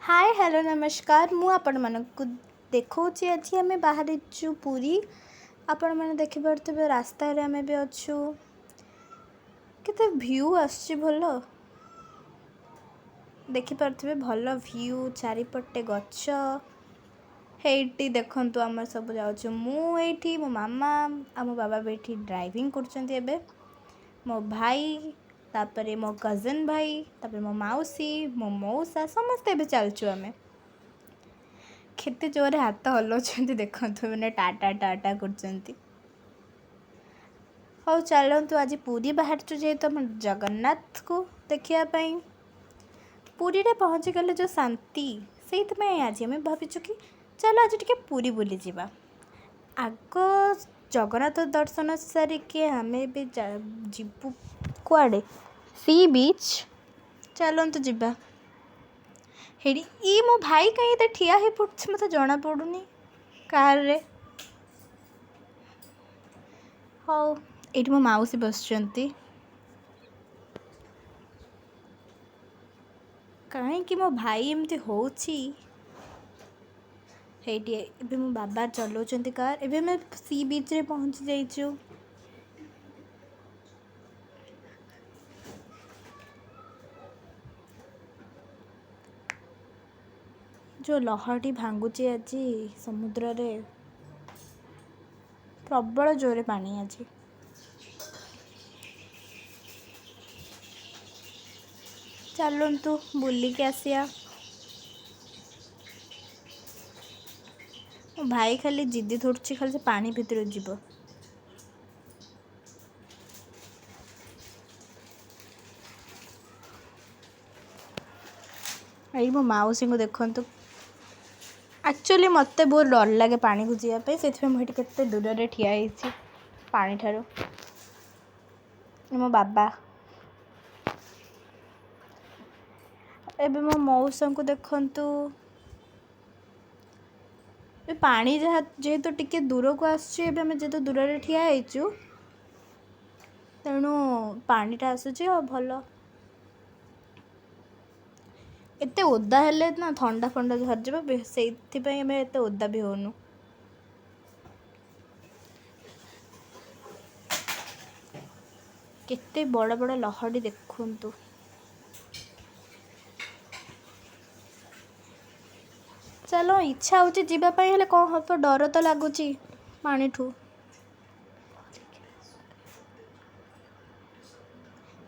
Hi hello नमस्कार मु आपण मानक देखौछि अछि हमें बाहर छु पूरी आपण माने देखि परतबे रास्ता रे हमें भी अछु केते व्यू आछि भलो देखि परतबे भलो व्यू चारिपटे गच्छ हेइटी देखंतु हमर सब जाउछु मु एठी मो मामा आ मो बाबा बेठी ड्राइविंग करचंती एबे मो भाई तापरे मो कजन भाई तापरे मो मौसी मो मौसा समस्ते भी चलछु हमें केते जोरे हाथ हलोचंती देखंतु मैंने टाटा टाटा करचंती हौ चलंतु आज पूरी बाहरचु जेहेतु हम जगन्नाथ को देखिया पई पूरी रे पहुंची गले जो शांति सेत में आज हमें भाबिचु कि चलो आज टिके पूरी बुली जीवा आगो जगन्नाथ दर्शन सारिके हमें भी जीवु कुआडे सी बीच चलंतु जीवा हेडी ई मो भाई कहीं ते ठिया हे पड़छ मते जणा पडुनी कार रे हौ एठी मो माउसी बसचंती कहीं कि मो भाई एमती होउची हेडी एबे मो बाबा चलोचंती कार एबे मैं सी बीच रे पहुंच जाइछु जो लहटी भांगुची आज समुद्र रे प्रबल जोरे पानी आज चलंतु बुली के आसिया मो भाई खाली जिद्दी थोड़ची खाली से पानी भीतर जीव आई मो मौसी को देखंतु एक्चुअली मते बहुत डर लगे पानी को जीवा पे सेथि में मोहिट केते दूर रे ठिया हेछि पानी ठारो मो बाबा एबे मो मौसा को देखंतु ए पानी जहा जेहेतु टिके दूर को आछी एबे हम जेतु दूर रे ठिया हेछु तेणु पानीटा आसुची और भलो एते ओदा हेले ना ठंडा फंडा झर जबे सेथि पई हमें एते ओदा भी होनु केते बड़ बड़ लहड़ी देखंतु चलो इच्छा होची जीवा पई हेले को हतो डर तो लागुची पानी ठू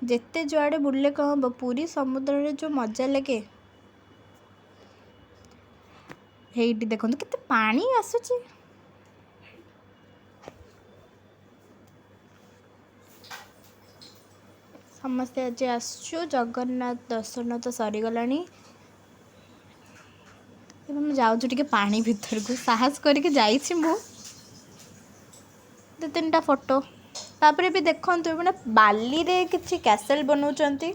जेते जुआड़े बुलले कहब पूरी समुद्र रे जो मजा लगे हेइटी देखंतु केते पानी आसुची समस्ते आज आसछु जगन्नाथ दर्शन तो सरी गलानी एबे हम जाउछु टिके पानी भीतर को साहस करके जाईछि मु दो तीनटा फोटो तापरे भी देखंतु माने बाली रे किछि कैसल बनौचंती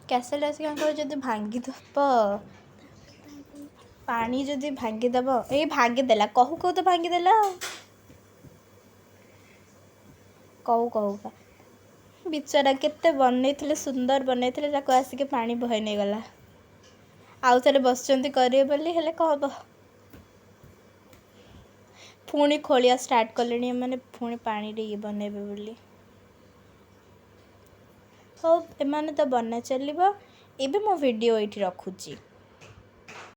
कैसल आसी कांकर जदी भांगी दब पानी जदी भांगी दब ए भांगी देला कहू कहू तो भांगी देला कहू कहू का बिचारा केते बनैथिले सुंदर बनैथिले ताको आसी के पानी बहै नै गला आउ थरे बसचंती करिए बोली हेले कहब पुणी खोलिया स्टार्ट कलेनी माने पुणी पानी रे ये बनेबे बोली हो एमाने तो बना चलिबो एबे मो वीडियो एठी रखुची।